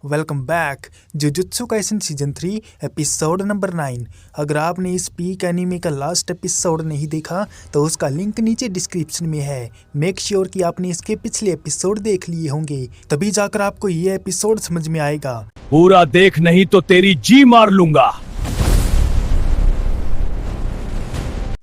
Welcome back. Jujutsu Kaisen season 3 episode number 9। अगर आपने इस पीक एनीमे का लास्ट एपिसोड नहीं देखा तो उसका लिंक नीचे डिस्क्रिप्शन में है। मेक श्योर कि आपने इसके पिछले एपिसोड देख लिए होंगे, तभी जाकर आपको ये एपिसोड समझ में आएगा। पूरा देख नहीं तो तेरी जी मार लूंगा।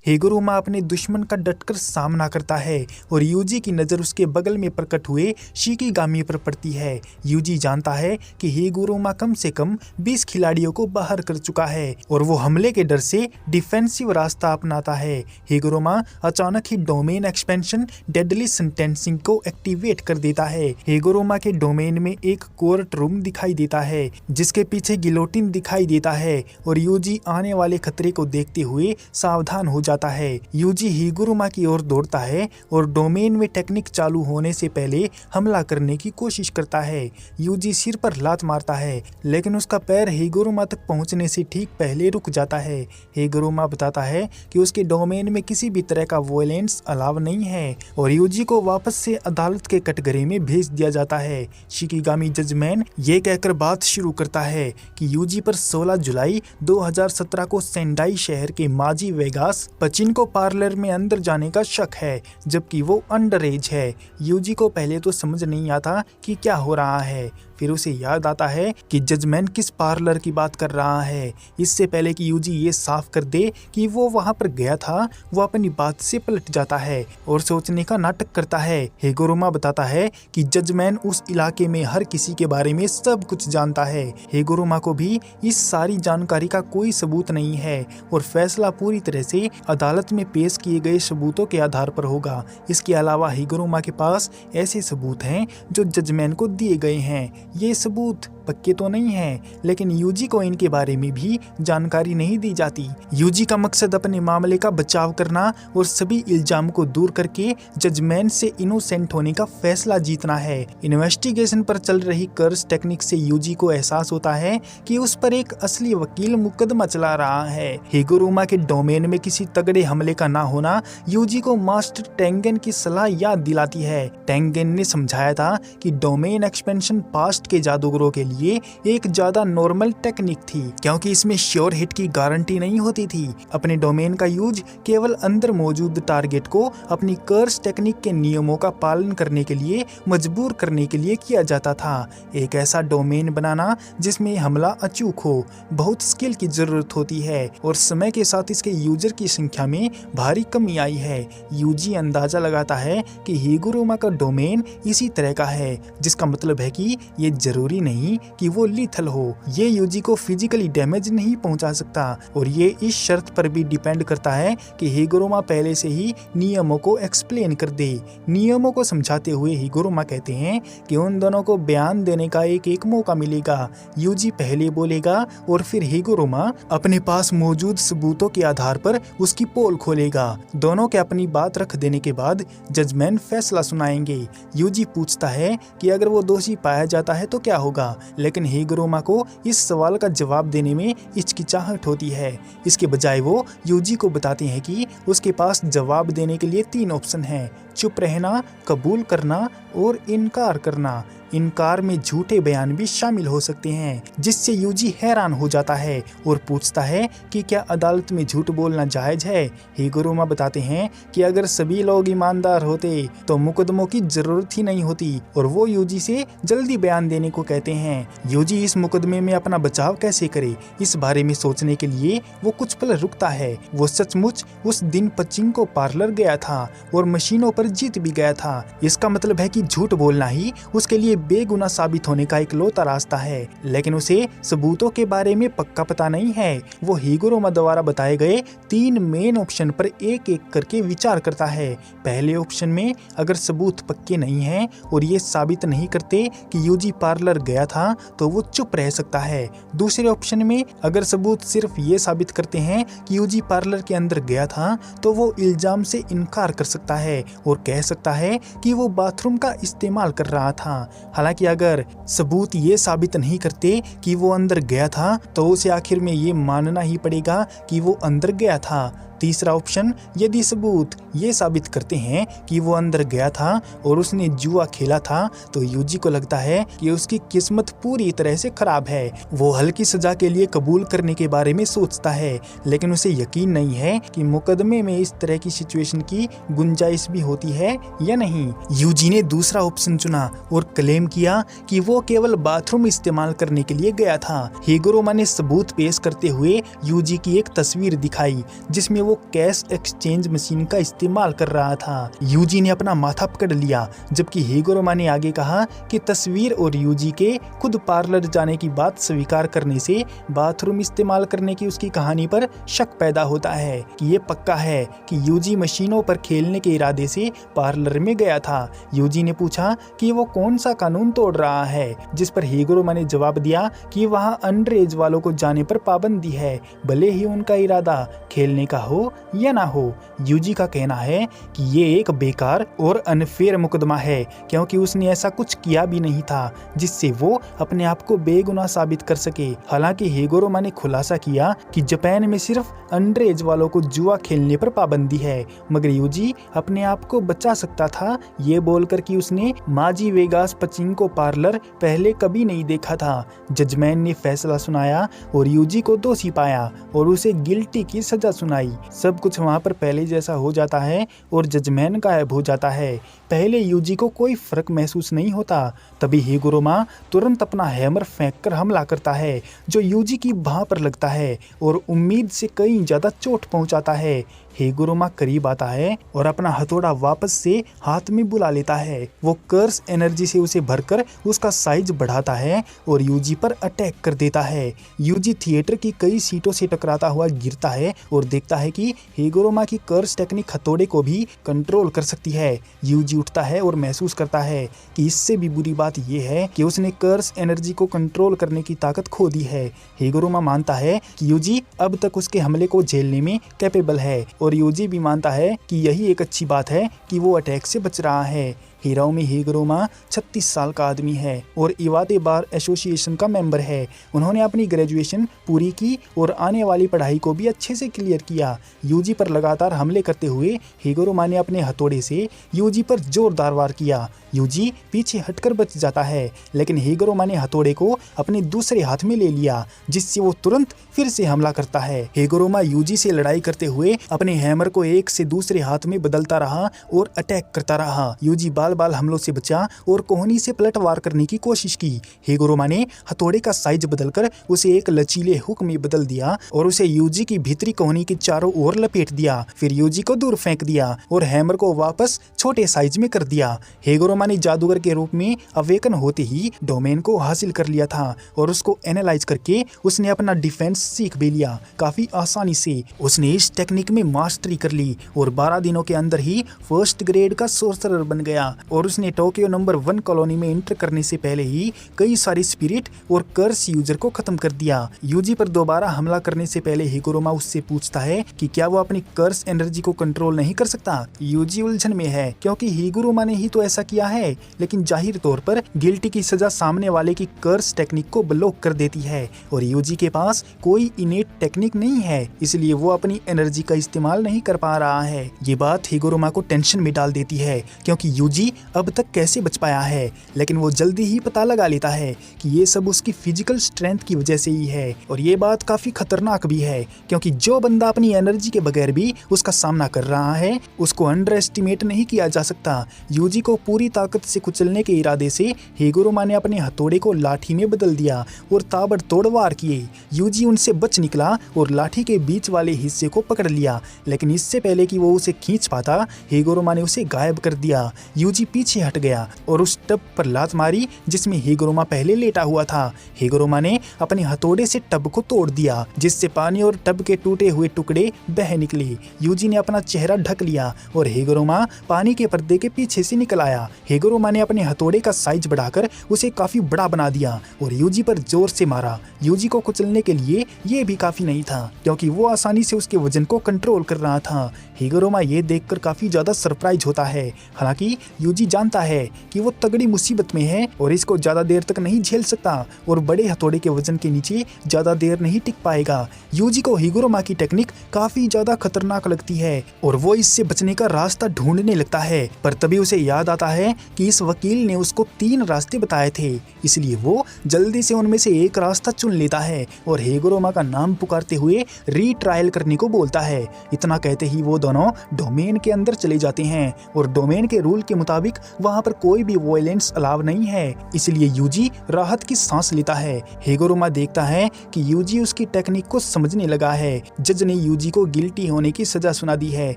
हिगुरुमा अपने दुश्मन का डटकर सामना करता है और यूजी की नज़र उसके बगल में प्रकट हुए शिकिगामी पर पड़ती है। यूजी जानता है कि हिगुरुमा कम से कम 20 खिलाड़ियों को बाहर कर चुका है और वो हमले के डर से डिफेंसिव रास्ता अपनाता है। हिगुरुमा अचानक ही डोमेन एक्सपेंशन डेडली सेंटेंसिंग को एक्टिवेट कर देता है। हिगुरुमा के डोमेन में एक कोर्ट रूम दिखाई देता है जिसके पीछे गिलोटिन दिखाई देता है और यूजी आने वाले खतरे को देखते हुए सावधान हो जाता है। यूजी हिगुरुमा की ओर दौड़ता है और डोमेन में टेक्निक चालू होने से पहले हमला करने की कोशिश करता है। यूजी सिर पर लात मारता है लेकिन उसका पैर हिगुरुमा तक पहुंचने से ठीक पहले रुक जाता है। हिगुरुमा बताता है कि उसके डोमेन में किसी भी तरह का वायलेंस अलाव नहीं है और यूजी को वापस से अदालत के कटघरे में भेज दिया जाता है। शिकिगामी जजमैन ये कहकर बात शुरू करता है कि यूजी पर 16 जुलाई 2017 को सेंडाई शहर के माजी वेगास पचिनको पार्लर में अंदर जाने का शक है जबकि वो अंडर एज है। यूजी को पहले तो समझ नहीं आता कि क्या हो रहा है, फिर उसे याद आता है कि जजमैन किस पार्लर की बात कर रहा है। इससे पहले कि यूजी ये साफ कर दे कि वो वहां पर गया था, वो अपनी बात से पलट जाता है और सोचने का नाटक करता है। हिगुरुमा बताता है कि जजमैन उस इलाके में हर किसी के बारे में सब कुछ जानता है। हिगुरुमा को भी इस सारी जानकारी का कोई सबूत नहीं है और फैसला पूरी तरह से अदालत में पेश किए गए सबूतों के आधार पर होगा। इसके अलावा हिगुरुमा के पास ऐसे सबूत हैं जो जजमैन को दिए गए हैं। ये सबूत पक्के तो नहीं हैं, लेकिन यूजी को इनके बारे में भी जानकारी नहीं दी जाती। यूजी का मकसद अपने मामले का बचाव करना और सभी इल्जाम को दूर करके जजमैन से इनोसेंट होने का फैसला जीतना है। इन्वेस्टिगेशन पर चल रही कर्स टेक्निक से यूजी को एहसास होता है कि उस पर एक असली वकील मुकदमा चला रहा है। हिगुरुमा के डोमेन में किसी तगड़े हमले का ना होना यूजी को मास्टर टेंगेन की सलाह याद दिलाती है। टेंगेन ने समझाया था कि डोमेन एक्सपेंशन पास्ट के जादूगरों के लिए एक ज्यादा नॉर्मल टेक्निक थी क्योंकि इसमें श्योर हिट की गारंटी नहीं होती थी। अपने डोमेन का यूज केवल अंदर मौजूद टारगेट को अपनी कर्स टेक्निक के नियमों का पालन करने के लिए मजबूर करने के लिए किया जाता था। एक ऐसा डोमेन बनाना जिसमें हमला अचूक हो बहुत स्किल की जरूरत होती है और समय के साथ इसके यूजर की संख्या में भारी कमी आई है। यूजी अंदाजा लगाता है कि हिगुरुमा का डोमेन इसी तरह का है, जिसका मतलब है कि ये जरूरी नहीं कि वो लीथल हो। ये यूजी को फिजिकली डैमेज नहीं पहुंचा सकता और ये इस शर्त पर भी डिपेंड करता है कि हिगुरुमा पहले से ही नियमों को एक्सप्लेन कर दे। नियमों को समझाते हुए हिगुरुमा कहते हैं कि उन दोनों को बयान देने का एक मौका मिलेगा। यूजी पहले बोलेगा और फिर हिगुरुमा अपने पास मौजूद सबूतों के आधार पर उसकी पोल खोलेगा। दोनों के अपनी बात रख देने के बाद जजमैन फैसला सुनाएंगे। यूजी पूछता है कि अगर वो दोषी पाया जाता है तो क्या होगा, लेकिन हिगुरुमा को इस सवाल का जवाब देने में हिचकिचाहट होती है। इसके बजाय वो यूजी को बताते हैं कि उसके पास जवाब देने के लिए 3 ऑप्शन हैं: चुप रहना, कबूल करना और इनकार करना। इनकार में झूठे बयान भी शामिल हो सकते हैं, जिससे यूजी हैरान हो जाता है और पूछता है कि क्या अदालत में झूठ बोलना जायज है। हिगुरुमा बताते हैं कि अगर सभी लोग ईमानदार होते तो मुकदमों की जरूरत ही नहीं होती और वो यूजी से जल्दी बयान देने को कहते हैं। यूजी इस मुकदमे में अपना बचाव कैसे करे, इस बारे में सोचने के लिए वो कुछ पल रुकता है। वो सचमुच उस दिन पचिनको पार्लर गया था और मशीनों पर जीत भी गया था। इसका मतलब है कि झूठ बोलना ही उसके लिए बेगुनाह साबित होने का इकलौता रास्ता है, लेकिन उसे सबूतों के बारे में पक्का पता नहीं है। वो हिगुरुमा द्वारा बताए गए 3 मेन ऑप्शन पर एक एक करके विचार करता है। पहले ऑप्शन में अगर सबूत पक्के नहीं हैं और ये साबित नहीं करते कि यूजी पार्लर गया था तो वो चुप रह सकता है। दूसरे ऑप्शन में अगर सबूत सिर्फ ये साबित करते हैं कि यूजी पार्लर के अंदर गया था तो वो इल्जाम से इनकार कर सकता है और कह सकता है कि वो बाथरूम का इस्तेमाल कर रहा था। हालांकि अगर सबूत ये साबित नहीं करते कि वो अंदर गया था तो उसे आखिर में ये मानना ही पड़ेगा कि वो अंदर गया था। तीसरा ऑप्शन, यदि सबूत ये साबित करते हैं कि वो अंदर गया था और उसने जुआ खेला था तो यूजी को लगता है कि उसकी किस्मत पूरी तरह से खराब है। वो हल्की सजा के लिए कबूल करने के बारे में सोचता है, लेकिन उसे यकीन नहीं है कि मुकदमे में इस तरह की सिचुएशन की गुंजाइश भी होती है या नहीं। यूजी ने दूसरा ऑप्शन चुना और क्लेम किया कि वो केवल बाथरूम इस्तेमाल करने के लिए गया था। हिगुरोमा ने सबूत पेश करते हुए यूजी की एक तस्वीर दिखाई जिसमें वो कैश एक्सचेंज मशीन का इस्तेमाल कर रहा था। यूजी ने अपना माथा पकड़ लिया, जबकि हिगुरोमा ने आगे कहा कि तस्वीर और यूजी के खुद पार्लर जाने की बात स्वीकार करने से बाथरूम इस्तेमाल करने की उसकी कहानी पर शक पैदा होता है कि ये पक्का है कि यूजी मशीनों पर खेलने के इरादे से पार्लर में गया था। यूजी ने पूछा कि वो कौन सा कानून तोड़ रहा है, जिस पर हिगुरोमा ने जवाब दिया कि वहाँ अंडर एज वालों को जाने पर पाबंदी है, भले ही उनका इरादा खेलने का हो या ना हो। यूजी का कहना है कि ये एक बेकार और अनफेयर मुकदमा है, क्योंकि उसने ऐसा कुछ किया भी नहीं था जिससे वो अपने आप को बेगुनाह साबित कर सके। हालांकि हिगुरोमा ने खुलासा किया कि जापान में सिर्फ अंडर एज वालों को जुआ खेलने पर पाबंदी है, मगर यूजी अपने आप को बचा सकता था ये बोलकर कि उसने माजी वेगास पचिंको पार्लर पहले कभी नहीं देखा था। जजमैन ने फैसला सुनाया और यूजी को दोषी पाया और उसे गिल्टी की सजा सुनाई। सब कुछ वहां पर पहले जैसा हो जाता है और जजमैन गायब हो जाता है। पहले यूजी को कोई फर्क महसूस नहीं होता, तभी हिगुरोमा तुरंत अपना हैमर फेंककर हमला करता है जो यूजी की बाह पर लगता है और उम्मीद से कहीं ज्यादा चोट पहुंचाता है। हिगुरोमा करीब आता है और अपना हथौड़ा वापस से हाथ में बुला लेता है। वो कर्स एनर्जी से उसे भरकर उसका साइज बढ़ाता है और यूजी पर अटैक कर देता है। यूजी थिएटर की कई सीटों से टकराता हुआ गिरता है और देखता है कि हिगुरोमा की कर्स टेक्निक हथौड़े को भी कंट्रोल कर सकती है। यूजी उठता है और महसूस करता है कि इससे भी बुरी बात यह है कि उसने कर्स एनर्जी को कंट्रोल करने की ताकत खो दी है। हिगुरोमा मानता है कि यूजी अब तक उसके हमले को झेलने में कैपेबल है और यूजी भी मानता है कि यही एक अच्छी बात है कि वो अटैक से बच रहा है। हिराओमी हिगुरोमा 36 साल का आदमी है और इवाते बार एसोसिएशन का मेंबर है। उन्होंने अपनी ग्रेजुएशन पूरी की और आने वाली पढ़ाई को भी अच्छे से क्लियर किया। यूजी पर लगातार हमले करते हुए हिगुरोमा ने अपने हथौड़े से यूजी पर जोरदार वार किया। यूजी पीछे हटकर बच जाता है, लेकिन हिगुरोमा ने हथौड़े को अपने दूसरे हाथ में ले लिया, जिससे वो तुरंत फिर से हमला करता है। हिगुरोमा यूजी से लड़ाई करते हुए अपने हैमर को एक से दूसरे हाथ में बदलता रहा और अटैक करता रहा। यूजी बाल हमलों से बचा और कोहनी से पलटवार करने की कोशिश की। हिगुरोमा ने हथौड़े का साइज बदलकर उसे एक लचीले हुक में बदल दिया और उसे यूजी की भीतरी कोहनी के चारों ओर लपेट दिया। फिर यूजी को दूर फेंक दिया और हैमर को वापस छोटे साइज में कर दिया। हिगुरोमा ने जादूगर के रूप में अवेकन होते ही डोमेन को हासिल कर लिया था और उसको एनालाइज करके उसने अपना डिफेंस सीख भी लिया। काफी आसानी से उसने इस टेक्निक में मास्टरी कर ली और 12 दिनों के अंदर ही फर्स्ट ग्रेड का सोर्सरर बन गया और उसने टोक्यो नंबर 1 कॉलोनी में एंटर करने से पहले ही कई सारी स्पिरिट और कर्स यूजर को खत्म कर दिया। यूजी पर दोबारा हमला करने से पहले हिगुरोमा उससे पूछता है कि क्या वो अपनी कर्स एनर्जी को कंट्रोल नहीं कर सकता। यूजी उलझन में है क्योंकि हिगुरोमा ने ही तो ऐसा किया है, लेकिन जाहिर तौर पर गिल्टी की सजा सामने वाले की कर्स टेक्निक को ब्लॉक कर देती है और यूजी के पास कोई इनेट टेक्निक नहीं है, इसलिए वो अपनी एनर्जी का इस्तेमाल नहीं कर पा रहा है। ये बात हिगुरोमा को टेंशन में डाल देती है क्योंकि यूजी अब तक कैसे बच पाया है, लेकिन वो जल्दी ही पता लगा लेता है कि ये सब उसकी फिजिकल स्ट्रेंथ की वजह से ही है। और ये बात काफी खतरनाक भी है क्योंकि जो बंदा अपनी एनर्जी के बगैर भी उसका सामना कर रहा है उसको अंडर एस्टिमेट नहीं किया जा सकता। यूजी को पूरी ताकत से कुचलने के इरादे से हिगुरोमा ने अपने हथौड़े को लाठी में बदल दिया और ताबड़तोड़ वार किए। यूजी उनसे बच निकला और लाठी के बीच वाले हिस्से को पकड़ लिया, लेकिन इससे पहले कि वो उसे खींच पाता हिगुरोमा ने उसे गायब कर दिया। यूजी पीछे हट गया और उस टब पर लात मारी जिसमें हिगुरोमा पहले लेटा हुआ था। हिगुरोमा ने अपने हथौड़े से टब को तोड़ दिया, जिससे पानी और टब के टूटे हुए टुकड़े बह निकले। यूजी ने अपना चेहरा ढक लिया और हिगुरोमा पानी के पर्दे के पीछे से निकल आया। हिगुरोमा ने अपने हथौड़े का साइज बढ़ाकर उसे काफी बड़ा बना दिया और यूजी पर जोर से मारा। यूजी को कुचलने के लिए ये भी काफी नहीं था क्योंकि वो आसानी से उसके वजन को कंट्रोल कर रहा था। हिगुरोमा ये देखकर काफी ज्यादा सरप्राइज होता है। हालांकि यूजी जानता है कि वो तगड़ी मुसीबत में है और इसको ज्यादा देर तक नहीं झेल सकता और बड़े हथौड़े के वजन के नीचे ज्यादा देर नहीं टिक पाएगा। यूजी को हिगुरोमा की टेक्निक काफी ज्यादा खतरनाक लगती है और वो इससे बचने का रास्ता ढूंढने लगता है, पर तभी उसे याद आता है कि इस वकील ने उसको 3 रास्ते बताए थे, इसलिए वो जल्दी से उनमें से एक रास्ता चुन लेता है और हिगुरोमा का नाम पुकारते हुए रीट्रायल करने को बोलता है। इतना कहते ही वो दोनों डोमेन के अंदर चले जाते हैं और डोमेन के रूल के मुताबिक वहाँ पर कोई भी वायलेंस अलाव नहीं है, इसलिए यूजी राहत की सांस लेता है। हिगुरोमा देखता है कि यूजी उसकी टेक्निक को समझने लगा है। जज ने यूजी को गिल्टी होने की सजा सुना दी है,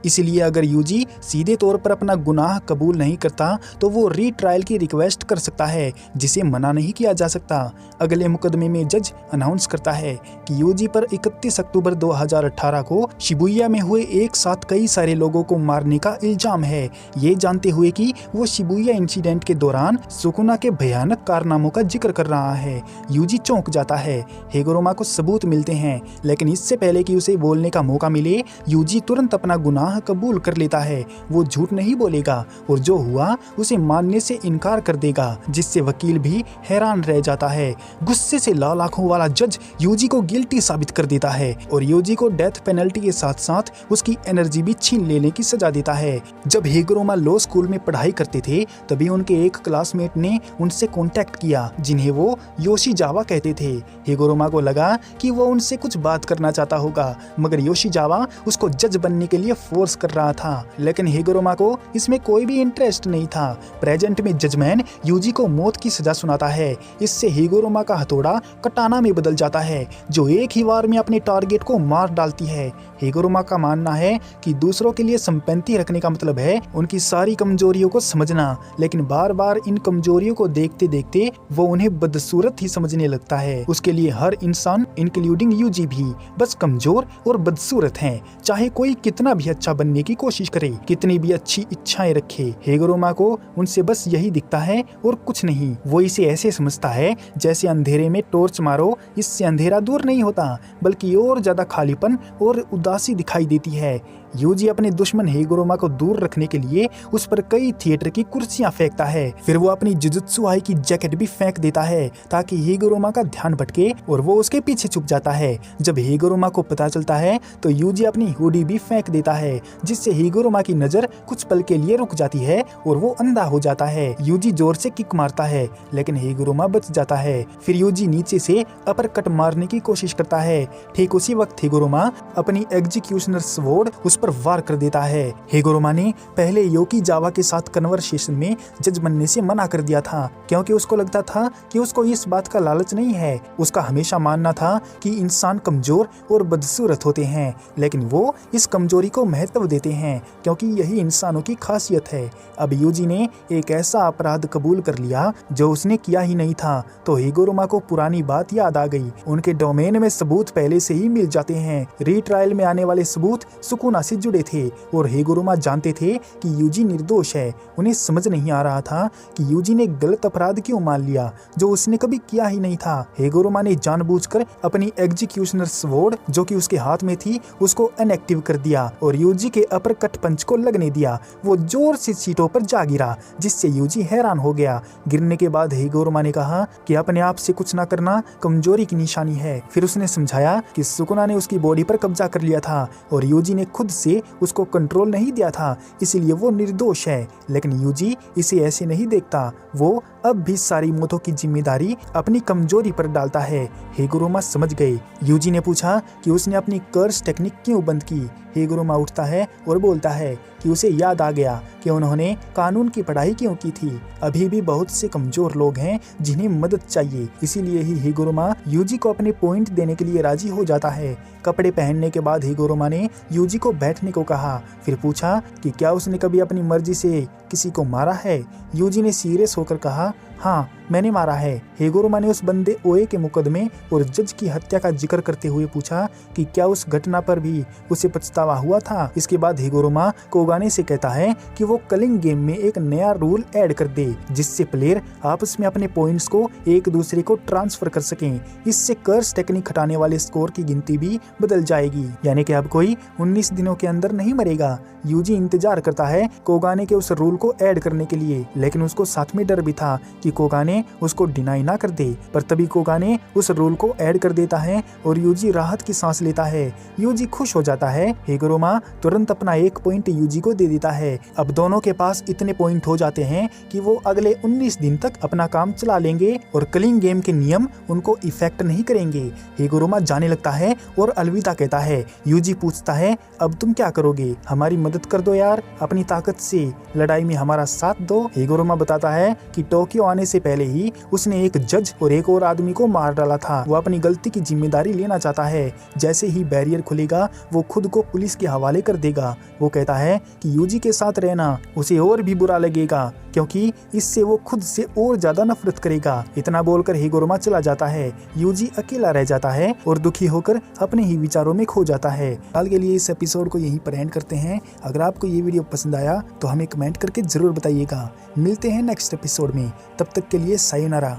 इसलिए अगर यूजी सीधे तौर पर अपना गुनाह कबूल नहीं करता तो वो रीट्रायल की रिक्वेस्ट कर सकता है, जिसे मना नहीं किया जा सकता। अगले मुकदमे में जज अनाउंस करता है कि यूजी पर 31 अक्टूबर 2018 को शिबुया में हुए एक साथ कई सारे लोगों को मारने का इल्जाम है। ये जानते हुए कि वो शिबुया इंसिडेंट के दौरान सुकुना के भयानक कारनामों का जिक्र कर रहा है, यूजी चौंक जाता है। हिगुरोमा को सबूत मिलते हैं, लेकिन इससे पहले कि उसे बोलने का मौका मिले यूजी तुरंत अपना गुनाह कबूल कर लेता है। वो झूठ नहीं बोलेगा और जो हुआ उसे मानने से इनकार कर देगा, जिससे वकील भी हैरान रह जाता है। गुस्से से लाल आंखों वाला जज यूजी को गिल्टी साबित कर देता है और यूजी को डेथ पेनल्टी के साथ साथ उसकी एनर्जी भी छीन लेने की सजा देता है। जब हिगुरोमा लॉ स्कूल में पढ़ाई करते थे तभी उनके एक क्लासमेट ने उनसे कांटेक्ट किया, जिन्हें वो योशिजावा कहते थे। हिगुरोमा को लगा कि वो उनसे कुछ बात करना चाहता होगा, मगर योशिजावा उसको जज बनने के लिए फोर्स कर रहा था, लेकिन हिगुरोमा को इसमें कोई भी इंटरेस्ट नहीं था। प्रेजेंट में जजमैन यूजी को मौत की सजा सुनाता है। इससे हिगुरोमा का हथौड़ा कटाना में बदल जाता है, जो एक ही वार में अपने टारगेट को मार डालती है। हिगुरोमा का मानना है कि दूसरों के लिए संपैथी रखने का मतलब है उनकी सारी कमजोरियों को समझना, लेकिन बार बार इन कमजोरियों को देखते देखते वो उन्हें बदसूरत ही समझने लगता है। उसके लिए हर इंसान इंक्लूडिंग यूजी भी बस कमजोर और बदसूरत हैं, चाहे कोई कितना भी अच्छा बनने की कोशिश करे, कितनी भी अच्छी इच्छाएं रखे। हिगुरोमा को उनसे बस यही दिखता है और कुछ नहीं। वो इसे ऐसे समझता है जैसे अंधेरे में टॉर्च मारो, इससे अंधेरा दूर नहीं होता बल्कि और ज्यादा खालीपन और उदासी दिखाई देती है। यूजी अपने दुश्मन हिगुरोमा को दूर रखने के लिए उस पर कई थिएटर की कुर्सियां फेंकता है। फिर वो अपनी जुजुत्सु आई की जैकेट भी फेंक देता है ताकि हिगुरोमा का ध्यान भटके और वो उसके पीछे छुप जाता है। जब हिगुरोमा को पता चलता है तो यूजी अपनी हुडी भी फेंक देता है, जिससे हिगुरोमा की नजर कुछ पल के लिए रुक जाती है और वो अंधा हो जाता है। यूजी जोर से किक मारता है लेकिन हिगुरोमा बच जाता है। फिर यूजी नीचे से अपर कट मारने की कोशिश करता है। ठीक उसी वक्त हिगुरोमा अपनी एग्जीक्यूशनर स्वॉर्ड उस पर वार कर देता है। हिगुरोमा ने पहले योशिजावा के साथ कन्वर्सेशन में जज बनने से मना कर दिया था, क्योंकि उसको लगता था कि उसको इस बात का लालच नहीं है। उसका हमेशा मानना था कि इंसान कमजोर और बदसूरत होते हैं, लेकिन वो इस कमजोरी को महत्व देते हैं क्योंकि यही इंसानों की खासियत है। अब यूजी ने एक ऐसा अपराध कबूल कर लिया जो उसने किया ही नहीं था, तो हिगुरोमा को पुरानी बात याद आ गई। उनके डोमेन में सबूत पहले से ही मिल जाते हैं। रीट्रायल में आने वाले सबूत सुकुना से जुड़े थे और हिगुरोमा जानते थे कि यूजी निर्दोष है। उन्हें समझ नहीं आ रहा था कि यूजी ने गलत अपराध क्यों मान लिया जो उसने कभी किया ही नहीं था। हिगुरोमा ने जानबूझकर अपनी एग्जीक्यूशनर स्वॉर्ड जो कि उसके हाथ में थी उसको इनएक्टिव कर दिया और यूजी के अपर कट पंच को लगने दिया। वो जोर से सीटों पर जा गिरा, जिससे यूजी हैरान हो गया। गिरने के बाद हिगुरोमा ने कहा कि अपने आप से कुछ ना करना कमजोरी की निशानी है। फिर उसने समझाया कि सुकुना ने उसकी बॉडी पर कब्जा कर लिया था और यूजी ने खुद से उसको कंट्रोल नहीं दिया था, इसीलिए वो निर्दोष है। लेकिन यूजी इसे ऐसे नहीं देखता। वो अब भी सारी मौतों की जिम्मेदारी अपनी कमजोरी पर डालता है। हिगुरोमा समझ गए। यूजी ने पूछा कि उसने अपनी कर्स टेक्निक क्यों बंद की। हिगुरोमा उठता है और बोलता है कि उसे याद आ गया कि उन्होंने कानून की पढ़ाई क्यों की थी। अभी भी बहुत से कमजोर लोग हैं जिन्हें मदद चाहिए, इसीलिए ही हिगुरोमा यूजी को अपने पॉइंट देने के लिए राजी हो जाता है। कपड़े पहनने के बाद हिगुरोमा ने यूजी को बैठने को कहा। फिर पूछा कि क्या उसने कभी अपनी मर्जी से किसी को मारा है। यूजी ने सीरियस होकर कहा हाँ मैंने मारा है। हेगोरोमा ने उस बंदे ओए के मुकदमे और जज की हत्या का जिक्र करते हुए पूछा कि क्या उस घटना पर भी उसे पछतावा हुआ था। इसके बाद हेगोरोमा कोगाने से कहता है कि वो कलिंग गेम में एक नया रूल ऐड कर दे जिससे प्लेयर आपस में अपने पॉइंट्स को एक दूसरे को ट्रांसफर कर सकें। इससे कर्स टेक्निक हटाने वाले स्कोर की गिनती भी बदल जाएगी, यानी कि अब कोई 19 दिनों के अंदर नहीं मरेगा। यूजी इंतजार करता है कोगाने के उस रूल को ऐड करने के लिए, लेकिन उसको साथ में डर भी था कि कोगाने उसको डिनाई ना कर दे। पर तभी कोगाने उस रूल को ऐड कर देता है और यूजी राहत की सांस लेता है। यूजी खुश हो जाता है। हेगोरोमा तुरंत अपना 1 पॉइंट यूजी को दे देता है। अब दोनों के पास इतने पॉइंट हो जाते हैं कि वो अगले 19 दिन तक अपना काम चला लेंगे और कलिंग गेम के नियम उनको इफेक्ट नहीं करेंगे। हेगोरोमा जाने लगता है और अलविदा कहता है। यूजी पूछता है अब तुम क्या करोगे, हमारी मदद कर दो यार, अपनी ताकत से लड़ाई में हमारा साथ दो। हेगोरोमा बताता है कि टोक्यो आने से पहले ही उसने एक जज और एक और आदमी को मार डाला था। वो अपनी गलती की जिम्मेदारी लेना चाहता है। जैसे ही बैरियर खुलेगा वो खुद को पुलिस के हवाले कर देगा। वो कहता है कि यूजी के साथ रहना उसे और भी बुरा लगेगा क्योंकि इससे वो खुद से और ज्यादा नफरत करेगा। इतना बोलकर हेगोरोमा चला जाता है। यूजी अकेला रह जाता है और दुखी होकर अपने ही विचारों में खो जाता है। हाल के लिए इस एपिसोड को यहीं पर एंड करते हैं। अगर आपको ये वीडियो पसंद आया तो हमें कमेंट करके जरूर बताइएगा। मिलते हैं नेक्स्ट एपिसोड में, तब तक के लिए सायोनारा।